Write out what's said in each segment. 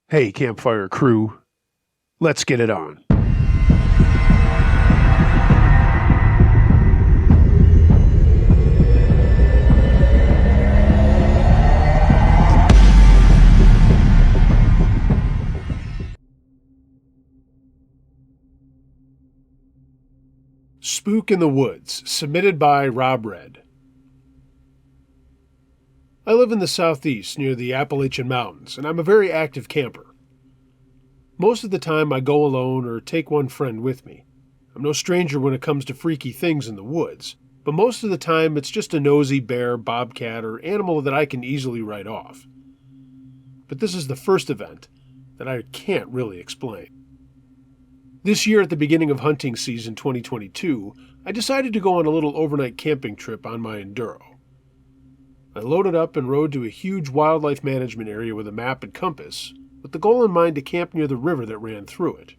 Hey, campfire crew, let's get it on. Spook in the Woods, submitted by Rob Red. I live in the southeast near the Appalachian Mountains, and I'm a very active camper. Most of the time I go alone or take one friend with me. I'm no stranger when it comes to freaky things in the woods, but most of the time it's just a nosy bear, bobcat, or animal that I can easily write off. But this is the first event that I can't really explain. This year at the beginning of hunting season 2022, I decided to go on a little overnight camping trip on my Enduro. I loaded up and rode to a huge wildlife management area with a map and compass, with the goal in mind to camp near the river that ran through it.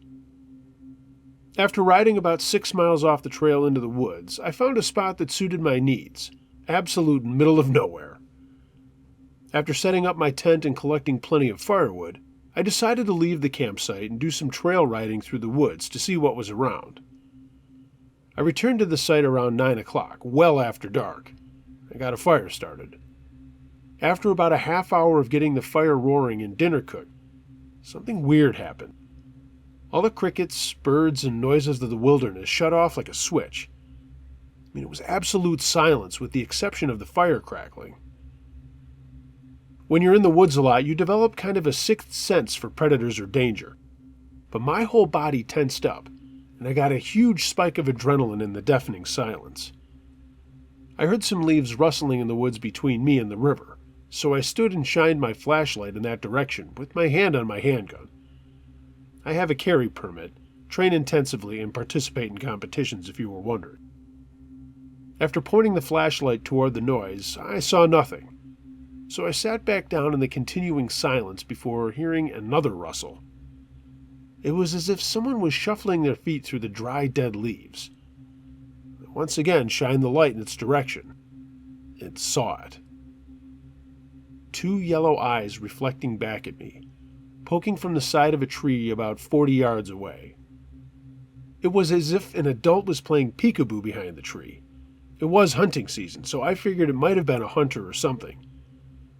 After riding about 6 miles off the trail into the woods, I found a spot that suited my needs, absolute middle of nowhere. After setting up my tent and collecting plenty of firewood, I decided to leave the campsite and do some trail riding through the woods to see what was around. I returned to the site around 9 o'clock, well after dark. I got a fire started. After about a half hour of getting the fire roaring and dinner cooked, something weird happened. All the crickets, birds, and noises of the wilderness shut off like a switch. It was absolute silence with the exception of the fire crackling. When you're in the woods a lot, you develop kind of a sixth sense for predators or danger. But my whole body tensed up, and I got a huge spike of adrenaline in the deafening silence. I heard some leaves rustling in the woods between me and the river, so I stood and shined my flashlight in that direction with my hand on my handgun. I have a carry permit, train intensively, and participate in competitions if you were wondering. After pointing the flashlight toward the noise, I saw nothing, so I sat back down in the continuing silence before hearing another rustle. It was as if someone was shuffling their feet through the dry, dead leaves. I once again shined the light in its direction, and saw it. 2 yellow eyes reflecting back at me, poking from the side of a tree about 40 yards away. It was as if an adult was playing peekaboo behind the tree. It was hunting season, so I figured it might have been a hunter or something.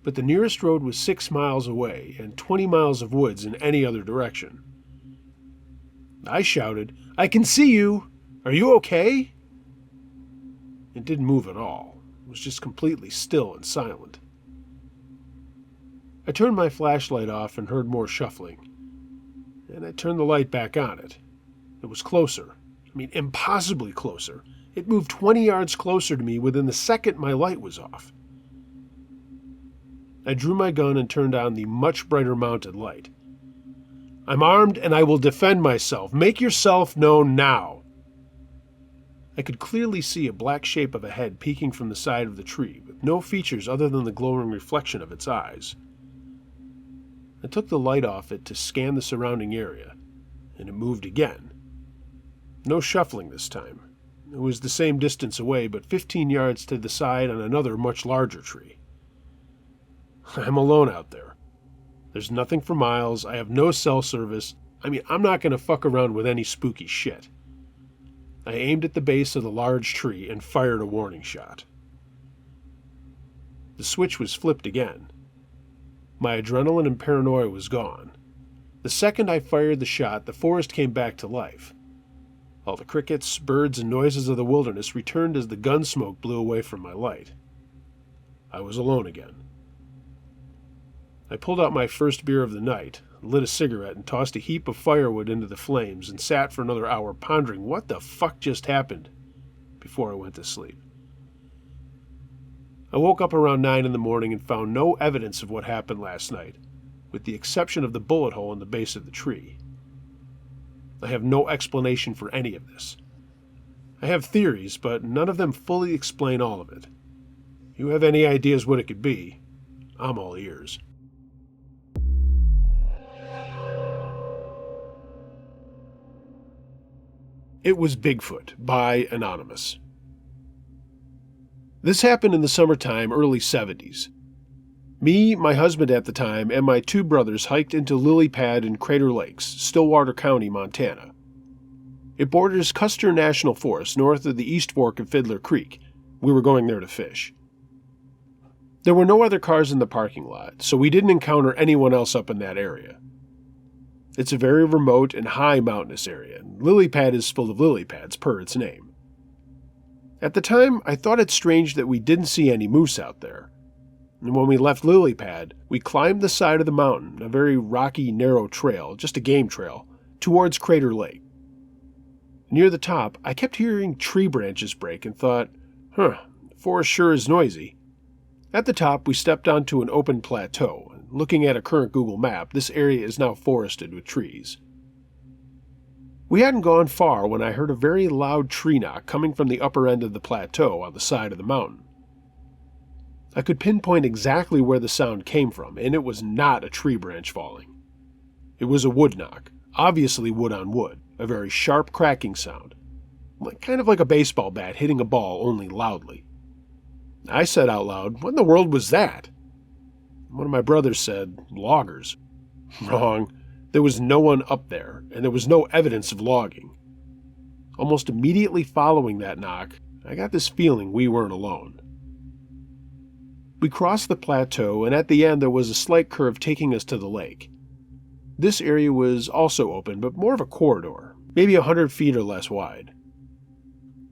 But the nearest road was 6 miles away and 20 miles of woods in any other direction. I shouted, "I can see you! Are you okay?" It didn't move at all. It was just completely still and silent. I turned my flashlight off and heard more shuffling. And I turned the light back on it. It was closer. Impossibly closer. It moved 20 yards closer to me within the second my light was off. I drew my gun and turned on the much brighter mounted light. "I'm armed and I will defend myself. Make yourself known now." I could clearly see a black shape of a head peeking from the side of the tree, with no features other than the glowing reflection of its eyes. I took the light off it to scan the surrounding area, and it moved again. No shuffling this time. It was the same distance away, but 15 yards to the side on another much larger tree. I'm alone out there. There's nothing for miles, I have no cell service. I'm not going to fuck around with any spooky shit. I aimed at the base of the large tree and fired a warning shot. The switch was flipped again. My adrenaline and paranoia was gone. The second I fired the shot, the forest came back to life. All the crickets, birds, and noises of the wilderness returned as the gun smoke blew away from my light. I was alone again. I pulled out my first beer of the night, lit a cigarette, and tossed a heap of firewood into the flames and sat for another hour pondering what the fuck just happened before I went to sleep. I woke up around 9 in the morning and found no evidence of what happened last night, with the exception of the bullet hole in the base of the tree. I have no explanation for any of this. I have theories, but none of them fully explain all of it. If you have any ideas what it could be, I'm all ears. It was Bigfoot by Anonymous. This happened in the summertime, early 70s. Me, my husband at the time, and my 2 brothers hiked into Lily Pad in Crater Lakes, Stillwater County, Montana. It borders Custer National Forest north of the East Fork of Fiddler Creek. We were going there to fish. There were no other cars in the parking lot, so we didn't encounter anyone else up in that area. It's a very remote and high mountainous area, and Lily Pad is full of lily pads per its name. At the time, I thought it strange that we didn't see any moose out there. And when we left Lily Pad, we climbed the side of the mountain, a very rocky, narrow trail, just a game trail, towards Crater Lake. Near the top, I kept hearing tree branches break and thought, the forest sure is noisy. At the top, we stepped onto an open plateau, and looking at a current Google map, this area is now forested with trees. We hadn't gone far when I heard a very loud tree knock coming from the upper end of the plateau on the side of the mountain. I could pinpoint exactly where the sound came from, and it was not a tree branch falling. It was a wood knock, obviously wood on wood, a very sharp cracking sound, kind of like a baseball bat hitting a ball, only loudly. I said out loud, "What in the world was that?" One of my brothers said, "Loggers." Wrong. There was no one up there, and there was no evidence of logging. Almost immediately following that knock, I got this feeling we weren't alone. We crossed the plateau, and at the end there was a slight curve taking us to the lake. This area was also open, but more of a corridor, maybe 100 feet or less wide.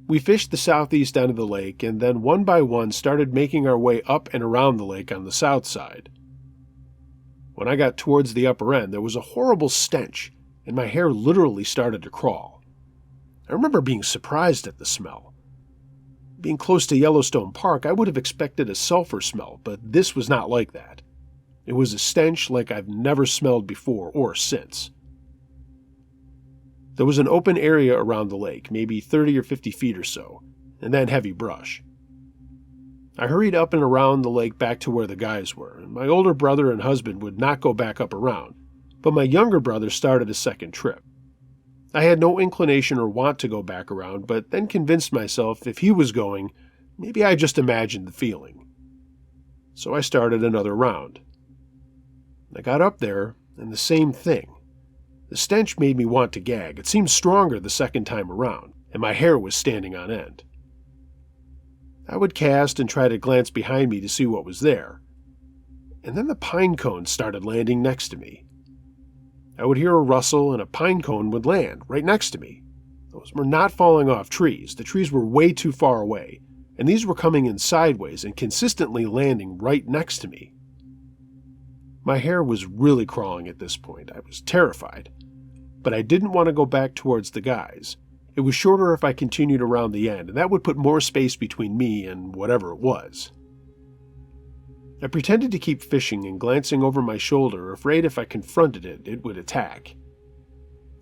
We fished the southeast end of the lake, and then one by one started making our way up and around the lake on the south side. When I got towards the upper end, there was a horrible stench, and my hair literally started to crawl. I remember being surprised at the smell. Being close to Yellowstone Park, I would have expected a sulfur smell, but this was not like that. It was a stench like I've never smelled before or since. There was an open area around the lake, maybe 30 or 50 feet or so, and then heavy brush. I hurried up and around the lake back to where the guys were, and my older brother and husband would not go back up around, but my younger brother started a second trip. I had no inclination or want to go back around, but then convinced myself if he was going, maybe I just imagined the feeling. So I started another round. I got up there, and the same thing. The stench made me want to gag. It seemed stronger the second time around, and my hair was standing on end. I would cast and try to glance behind me to see what was there. And then the pine cones started landing next to me. I would hear a rustle and a pine cone would land right next to me. Those were not falling off trees. The trees were way too far away, and these were coming in sideways and consistently landing right next to me. My hair was really crawling at this point. I was terrified. But I didn't want to go back towards the guys. It was shorter if I continued around the end, and that would put more space between me and whatever it was. I pretended to keep fishing and glancing over my shoulder, afraid if I confronted it, it would attack.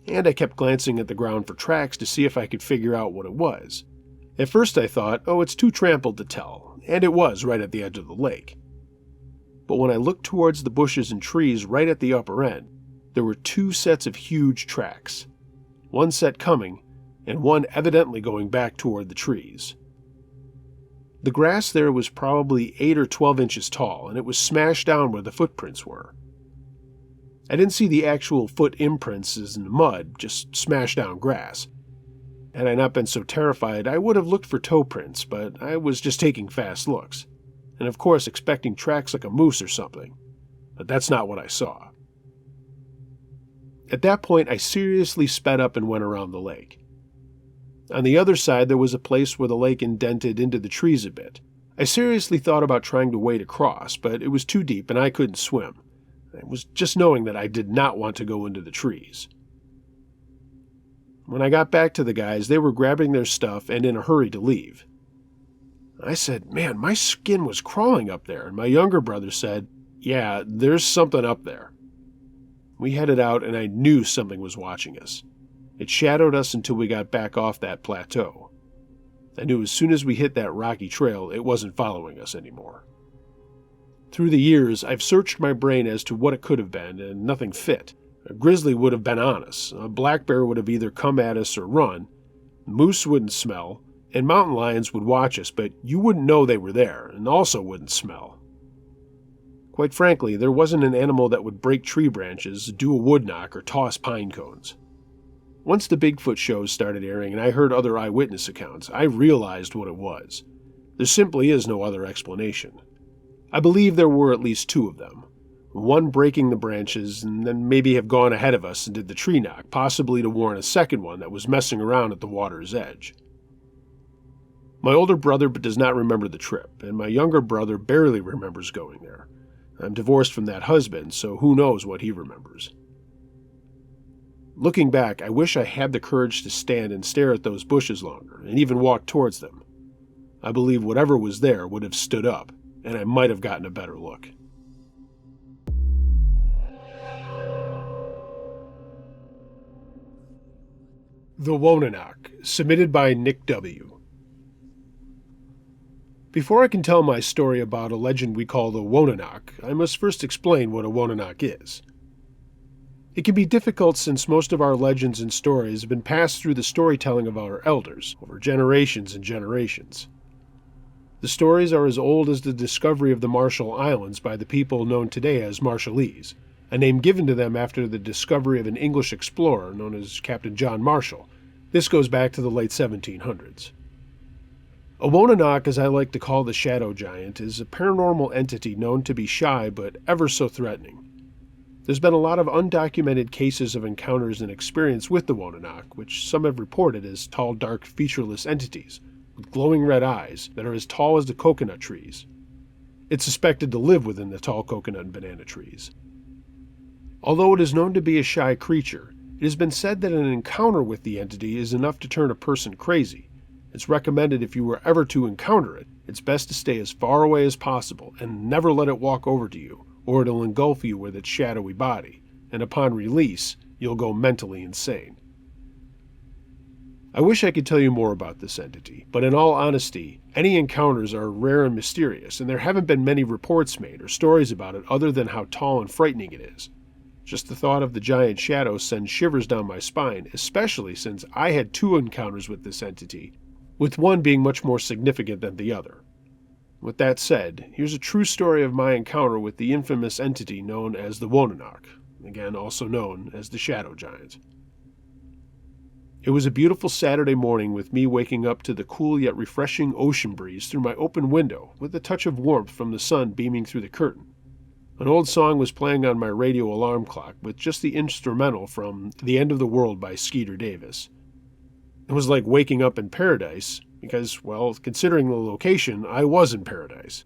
And I kept glancing at the ground for tracks to see if I could figure out what it was. At first I thought, it's too trampled to tell, and it was right at the edge of the lake. But when I looked towards the bushes and trees right at the upper end, there were 2 sets of huge tracks. One set coming, and one evidently going back toward the trees. The grass there was probably 8 or 12 inches tall, and it was smashed down where the footprints were. I didn't see the actual foot imprints as in the mud, just smashed down grass. Had I not been so terrified, I would have looked for toe prints, but I was just taking fast looks, and of course expecting tracks like a moose or something. But that's not what I saw. At that point, I seriously sped up and went around the lake. On the other side, there was a place where the lake indented into the trees a bit. I seriously thought about trying to wade across, but it was too deep and I couldn't swim. It was just knowing that I did not want to go into the trees. When I got back to the guys, they were grabbing their stuff and in a hurry to leave. I said, "Man, my skin was crawling up there," and my younger brother said, "Yeah, there's something up there." We headed out, and I knew something was watching us. It shadowed us until we got back off that plateau. I knew as soon as we hit that rocky trail, it wasn't following us anymore. Through the years, I've searched my brain as to what it could have been, and nothing fit. A grizzly would have been on us, a black bear would have either come at us or run, moose wouldn't smell, and mountain lions would watch us, but you wouldn't know they were there, and also wouldn't smell. Quite frankly, there wasn't an animal that would break tree branches, do a wood knock, or toss pine cones. Once the Bigfoot shows started airing and I heard other eyewitness accounts, I realized what it was. There simply is no other explanation. I believe there were at least two of them. One breaking the branches and then maybe have gone ahead of us and did the tree knock, possibly to warn a second one that was messing around at the water's edge. My older brother does not remember the trip, and my younger brother barely remembers going there. I'm divorced from that husband, so who knows what he remembers. Looking back, I wish I had the courage to stand and stare at those bushes longer, and even walk towards them. I believe whatever was there would have stood up, and I might have gotten a better look. The Woninak, submitted by Nick W. Before I can tell my story about a legend we call the Woninak, I must first explain what a Woninak is. It can be difficult since most of our legends and stories have been passed through the storytelling of our elders over generations and generations. The stories are as old as the discovery of the Marshall Islands by the people known today as Marshallese, a name given to them after the discovery of an English explorer known as Captain John Marshall. This goes back to the late 1700s. A Woninak, as I like to call the shadow giant, is a paranormal entity known to be shy but ever so threatening. There's been a lot of undocumented cases of encounters and experience with the Woninak, which some have reported as tall, dark, featureless entities with glowing red eyes that are as tall as the coconut trees. It's suspected to live within the tall coconut and banana trees. Although it is known to be a shy creature, it has been said that an encounter with the entity is enough to turn a person crazy. It's recommended if you were ever to encounter it, it's best to stay as far away as possible and never let it walk over to you, or it'll engulf you with its shadowy body, and upon release, you'll go mentally insane. I wish I could tell you more about this entity, but in all honesty, any encounters are rare and mysterious, and there haven't been many reports made or stories about it other than how tall and frightening it is. Just the thought of the giant shadow sends shivers down my spine, especially since I had two encounters with this entity, with one being much more significant than the other. With that said, here's a true story of my encounter with the infamous entity known as the Woninak, again also known as the Shadow Giant. It was a beautiful Saturday morning with me waking up to the cool yet refreshing ocean breeze through my open window with a touch of warmth from the sun beaming through the curtain. An old song was playing on my radio alarm clock with just the instrumental from The End of the World by Skeeter Davis. It was like waking up in paradise because, well, considering the location, I was in paradise.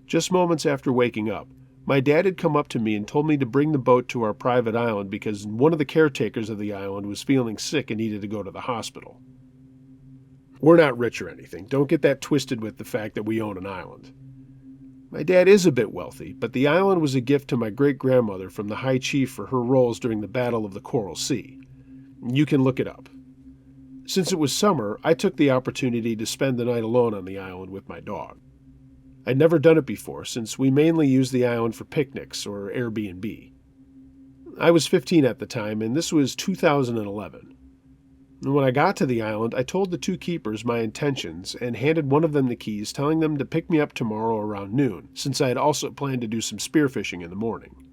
Just moments after waking up, my dad had come up to me and told me to bring the boat to our private island because one of the caretakers of the island was feeling sick and needed to go to the hospital. We're not rich or anything. Don't get that twisted with the fact that we own an island. My dad is a bit wealthy, but the island was a gift to my great-grandmother from the High Chief for her roles during the Battle of the Coral Sea. You can look it up. Since it was summer, I took the opportunity to spend the night alone on the island with my dog. I'd never done it before, since we mainly used the island for picnics or Airbnb. I was 15 at the time, and this was 2011. And when I got to the island, I told the two keepers my intentions and handed one of them the keys, telling them to pick me up tomorrow around noon, since I had also planned to do some spearfishing in the morning.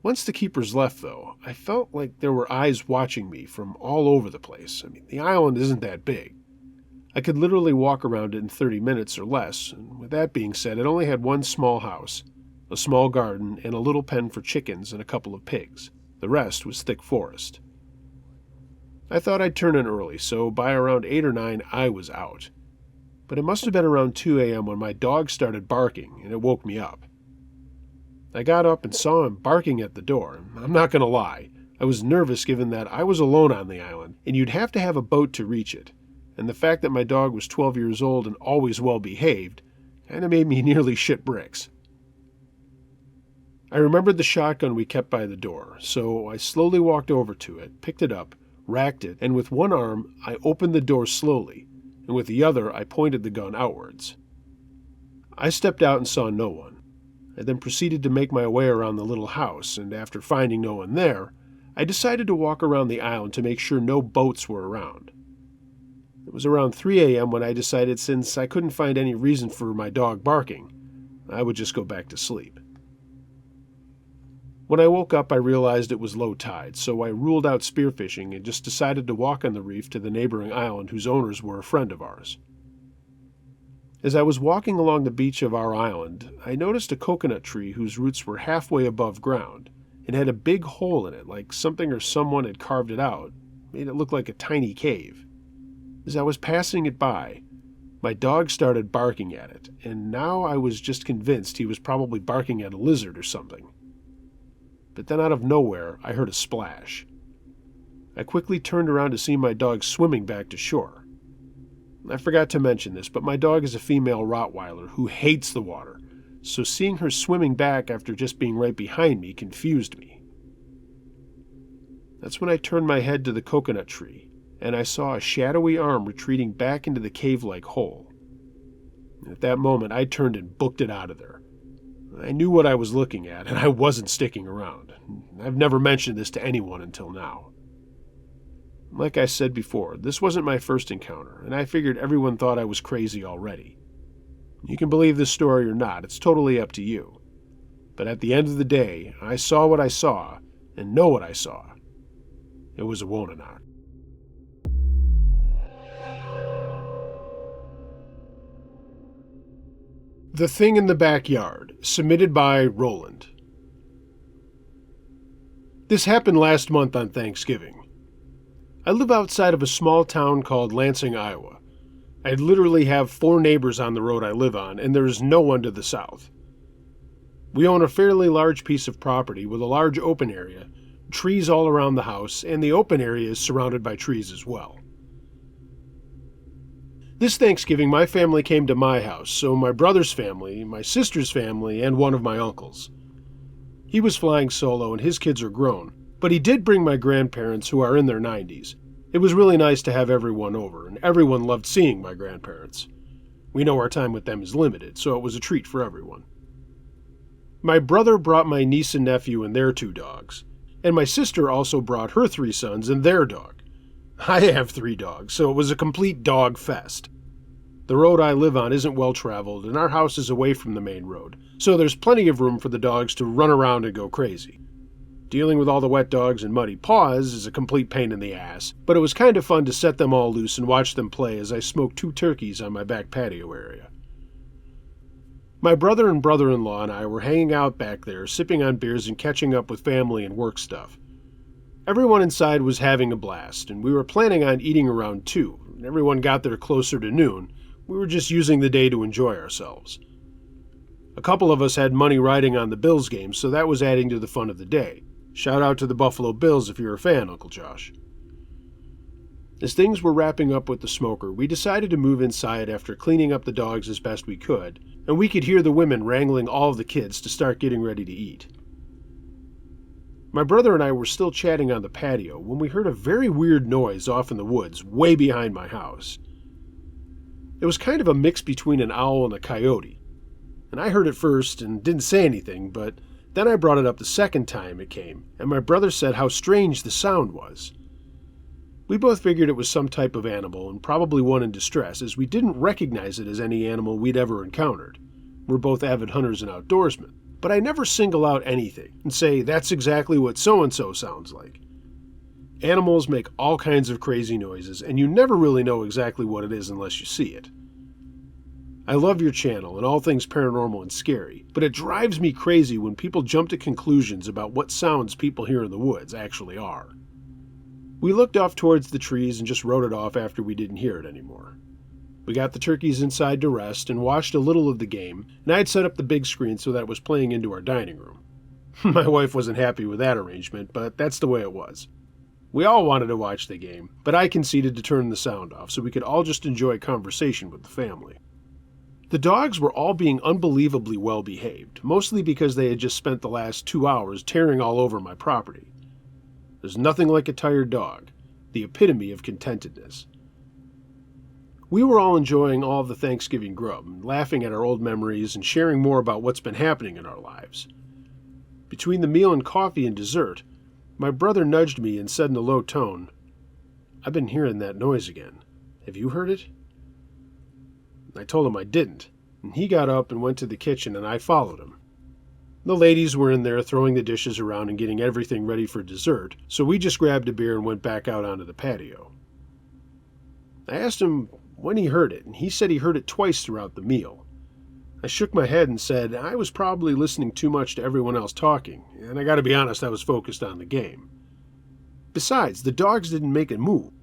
Once the keepers left, though, I felt like there were eyes watching me from all over the place. The island isn't that big. I could literally walk around it in 30 minutes or less, and with that being said, it only had one small house, a small garden, and a little pen for chickens and a couple of pigs. The rest was thick forest. I thought I'd turn in early, so by around 8 or 9, I was out. But it must have been around 2 a.m. when my dog started barking, and it woke me up. I got up and saw him barking at the door. I'm not going to lie, I was nervous given that I was alone on the island, and you'd have to have a boat to reach it, and the fact that my dog was 12 years old and always well behaved kind of made me nearly shit bricks. I remembered the shotgun we kept by the door, so I slowly walked over to it, picked it up, racked it, and with one arm I opened the door slowly, and with the other I pointed the gun outwards. I stepped out and saw no one. I then proceeded to make my way around the little house, and after finding no one there, I decided to walk around the island to make sure no boats were around. It was around 3 a.m. when I decided since I couldn't find any reason for my dog barking, I would just go back to sleep. When I woke up, I realized it was low tide, so I ruled out spearfishing and just decided to walk on the reef to the neighboring island whose owners were a friend of ours. As I was walking along the beach of our island, I noticed a coconut tree whose roots were halfway above ground and had a big hole in it, like something or someone had carved it out, made it look like a tiny cave. As I was passing it by, my dog started barking at it, and now I was just convinced he was probably barking at a lizard or something. But then out of nowhere, I heard a splash. I quickly turned around to see my dog swimming back to shore. I forgot to mention this, but my dog is a female Rottweiler who hates the water, so seeing her swimming back after just being right behind me confused me. That's when I turned my head to the coconut tree, and I saw a shadowy arm retreating back into the cave-like hole. At that moment, I turned and booked it out of there. I knew what I was looking at, and I wasn't sticking around. I've never mentioned this to anyone until now. Like I said before, this wasn't my first encounter, and I figured everyone thought I was crazy already. You can believe this story or not, it's totally up to you. But at the end of the day, I saw what I saw, and know what I saw. It was a Woninak. The Thing in the Backyard, submitted by Roland. This happened last month on Thanksgiving. I live outside of a small town called Lansing, Iowa. I literally have 4 neighbors on the road I live on, and there is no one to the south. We own a fairly large piece of property with a large open area, trees all around the house, and the open area is surrounded by trees as well. This Thanksgiving, my family came to my house, so my brother's family, my sister's family, and one of my uncles. He was flying solo and his kids are grown, but he did bring my grandparents who are in their 90s. It was really nice to have everyone over, and everyone loved seeing my grandparents. We know our time with them is limited, so it was a treat for everyone. My brother brought my niece and nephew and their 2 dogs, and my sister also brought her 3 sons and their dog. I have 3 dogs, so it was a complete dog fest. The road I live on isn't well traveled, and our house is away from the main road, so there's plenty of room for the dogs to run around and go crazy. Dealing with all the wet dogs and muddy paws is a complete pain in the ass, but it was kind of fun to set them all loose and watch them play as I smoked 2 turkeys on my back patio area. My brother and brother-in-law and I were hanging out back there, sipping on beers and catching up with family and work stuff. Everyone inside was having a blast, and we were planning on eating around 2, and everyone got there closer to noon. We were just using the day to enjoy ourselves. A couple of us had money riding on the Bills game, so that was adding to the fun of the day. Shout out to the Buffalo Bills if you're a fan, Uncle Josh. As things were wrapping up with the smoker, we decided to move inside after cleaning up the dogs as best we could, and we could hear the women wrangling all of the kids to start getting ready to eat. My brother and I were still chatting on the patio when we heard a very weird noise off in the woods, way behind my house. It was kind of a mix between an owl and a coyote, and I heard it first and didn't say anything, but then I brought it up the second time it came, and my brother said how strange the sound was. We both figured it was some type of animal, and probably one in distress, as we didn't recognize it as any animal we'd ever encountered. We're both avid hunters and outdoorsmen, but I never single out anything and say, that's exactly what so-and-so sounds like. Animals make all kinds of crazy noises, and you never really know exactly what it is unless you see it. I love your channel and all things paranormal and scary, but it drives me crazy when people jump to conclusions about what sounds people hear in the woods actually are. We looked off towards the trees and just wrote it off after we didn't hear it anymore. We got the turkeys inside to rest and watched a little of the game, and I had set up the big screen so that it was playing into our dining room. My wife wasn't happy with that arrangement, but that's the way it was. We all wanted to watch the game, but I conceded to turn the sound off so we could all just enjoy conversation with the family. The dogs were all being unbelievably well behaved, mostly because they had just spent the last 2 hours tearing all over my property. There's nothing like a tired dog, the epitome of contentedness. We were all enjoying all of the Thanksgiving grub, laughing at our old memories and sharing more about what's been happening in our lives. Between the meal and coffee and dessert, my brother nudged me and said in a low tone, "I've been hearing that noise again. Have you heard it?" I told him I didn't, and he got up and went to the kitchen and I followed him. The ladies were in there throwing the dishes around and getting everything ready for dessert, so we just grabbed a beer and went back out onto the patio. I asked him when he heard it, and he said he heard it twice throughout the meal. I shook my head and said I was probably listening too much to everyone else talking, and I gotta be honest, I was focused on the game. Besides, the dogs didn't make a move,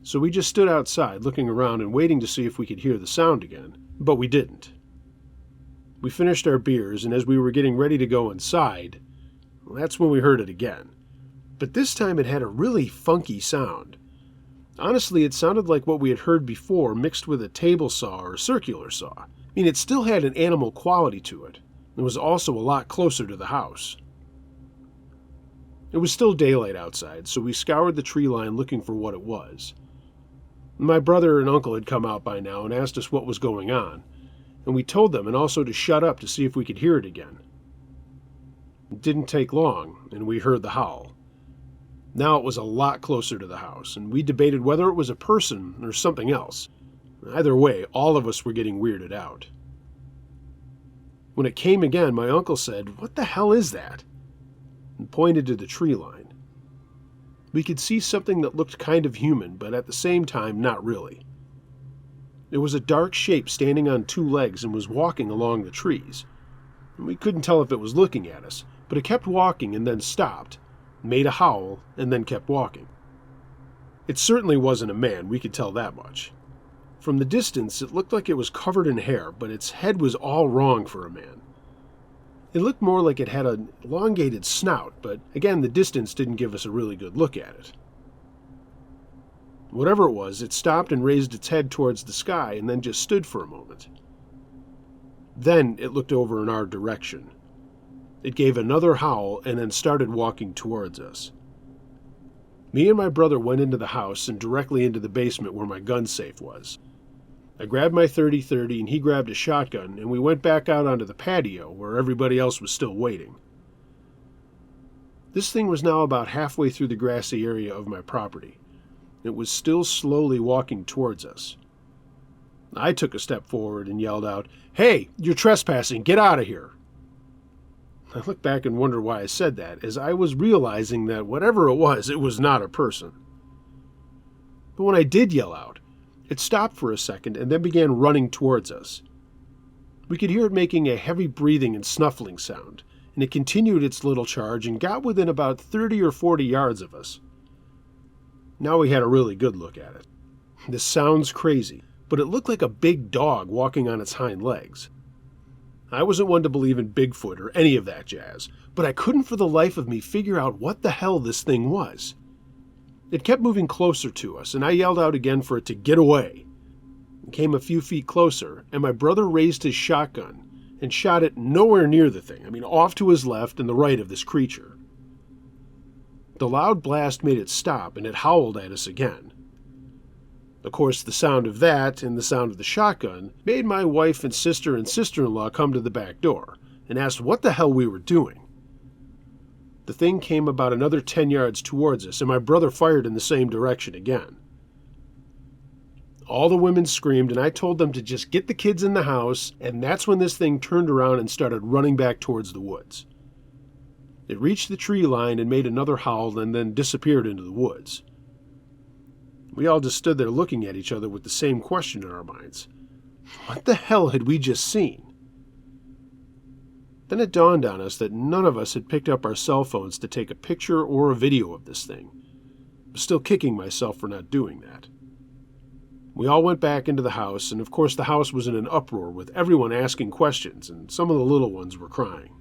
so we just stood outside looking around and waiting to see if we could hear the sound again, but we didn't. We finished our beers, and as we were getting ready to go inside, that's when we heard it again. But this time it had a really funky sound. Honestly, it sounded like what we had heard before mixed with a table saw or a circular saw. I mean, it still had an animal quality to it, and was also a lot closer to the house. It was still daylight outside, so we scoured the tree line looking for what it was. My brother and uncle had come out by now and asked us what was going on, and we told them and also to shut up to see if we could hear it again. It didn't take long, and we heard the howl. Now it was a lot closer to the house, and we debated whether it was a person or something else. Either way, all of us were getting weirded out. When it came again, my uncle said, "What the hell is that?" and pointed to the tree line. We could see something that looked kind of human, but at the same time, not really. It was a dark shape standing on two legs and was walking along the trees. We couldn't tell if it was looking at us, but it kept walking and then stopped, made a howl, and then kept walking. It certainly wasn't a man, we could tell that much. From the distance, it looked like it was covered in hair, but its head was all wrong for a man. It looked more like it had an elongated snout, but again, the distance didn't give us a really good look at it. Whatever it was, it stopped and raised its head towards the sky and then just stood for a moment. Then it looked over in our direction. It gave another howl and then started walking towards us. Me and my brother went into the house and directly into the basement where my gun safe was. I grabbed my .30-30 and he grabbed a shotgun, and we went back out onto the patio where everybody else was still waiting. This thing was now about halfway through the grassy area of my property. It was still slowly walking towards us. I took a step forward and yelled out, "Hey, you're trespassing, get out of here!" I looked back and wondered why I said that, as I was realizing that whatever it was not a person. But when I did yell out, it stopped for a second and then began running towards us. We could hear it making a heavy breathing and snuffling sound, and it continued its little charge and got within about 30 or 40 yards of us. Now we had a really good look at it. This sounds crazy, but it looked like a big dog walking on its hind legs. I wasn't one to believe in Bigfoot or any of that jazz, but I couldn't for the life of me figure out what the hell this thing was. It kept moving closer to us, and I yelled out again for it to get away. It came a few feet closer, and my brother raised his shotgun and shot it nowhere near the thing, off to his left and the right of this creature. The loud blast made it stop, and it howled at us again. Of course, the sound of that and the sound of the shotgun made my wife and sister-in-law come to the back door and asked what the hell we were doing. The thing came about another 10 yards towards us, and my brother fired in the same direction again. All the women screamed, and I told them to just get the kids in the house, and that's when this thing turned around and started running back towards the woods. It reached the tree line and made another howl and then disappeared into the woods. We all just stood there looking at each other with the same question in our minds. What the hell had we just seen? Then it dawned on us that none of us had picked up our cell phones to take a picture or a video of this thing. I'm still kicking myself for not doing that. We all went back into the house, and of course the house was in an uproar with everyone asking questions, and some of the little ones were crying.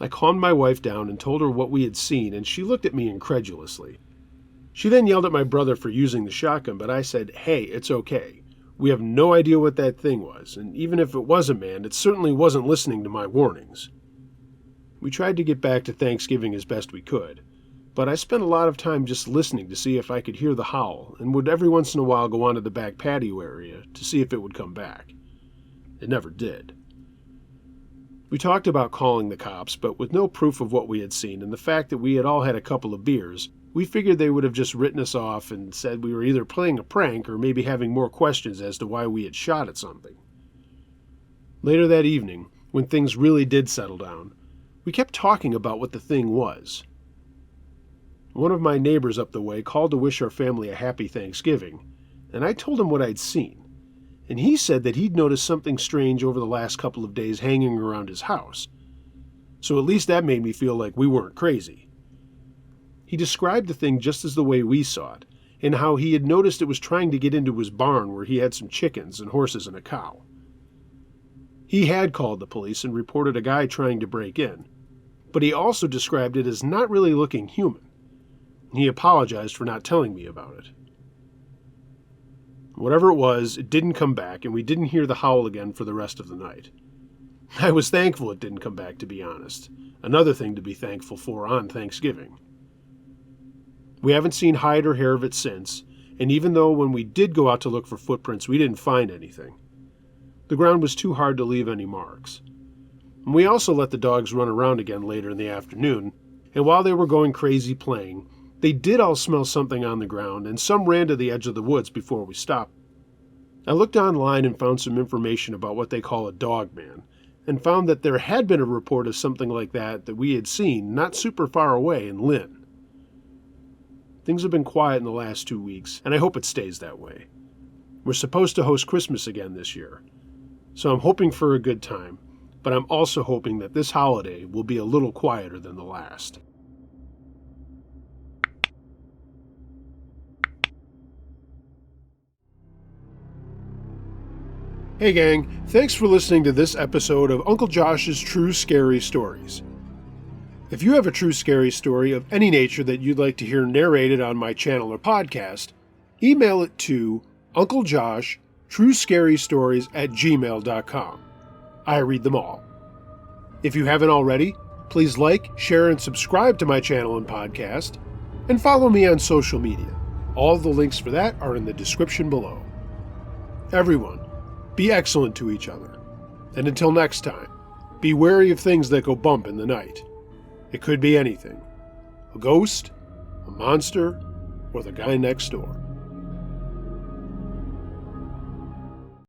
I calmed my wife down and told her what we had seen, and she looked at me incredulously. She then yelled at my brother for using the shotgun, but I said, "Hey, it's okay. We have no idea what that thing was, and even if it was a man, it certainly wasn't listening to my warnings." We tried to get back to Thanksgiving as best we could, but I spent a lot of time just listening to see if I could hear the howl, and would every once in a while go onto the back patio area to see if it would come back. It never did. We talked about calling the cops, but with no proof of what we had seen and the fact that we had all had a couple of beers, we figured they would have just written us off and said we were either playing a prank or maybe having more questions as to why we had shot at something. Later that evening, when things really did settle down, We kept talking about what the thing was. One of my neighbors up the way called to wish our family a happy Thanksgiving, and I told him what I'd seen. And he said that he'd noticed something strange over the last couple of days hanging around his house. So at least that made me feel like we weren't crazy. He described the thing just as the way we saw it, and how he had noticed it was trying to get into his barn where he had some chickens and horses and a cow. He had called the police and reported a guy trying to break in, but he also described it as not really looking human. He apologized for not telling me about it. Whatever it was, it didn't come back, and we didn't hear the howl again for the rest of the night. I was thankful it didn't come back, to be honest. Another thing to be thankful for on Thanksgiving. We haven't seen hide or hair of it since, and even though when we did go out to look for footprints, we didn't find anything. The ground was too hard to leave any marks. And we also let the dogs run around again later in the afternoon, and while they were going crazy playing, they did all smell something on the ground, and some ran to the edge of the woods before we stopped. I looked online and found some information about what they call a dog man, and found that there had been a report of something like that we had seen not super far away in Lynn. Things have been quiet in the last 2 weeks, and I hope it stays that way. We're supposed to host Christmas again this year, so I'm hoping for a good time, but I'm also hoping that this holiday will be a little quieter than the last. Hey gang, thanks for listening to this episode of Uncle Josh's True Scary Stories. If you have a true scary story of any nature that you'd like to hear narrated on my channel or podcast, email it to unclejoshtruescarystories@gmail.com. I read them all. If you haven't already, please like, share, and subscribe to my channel and podcast, and follow me on social media. All of the links for that are in the description below. Everyone, be excellent to each other. And until next time, be wary of things that go bump in the night. It could be anything. A ghost, a monster, or the guy next door.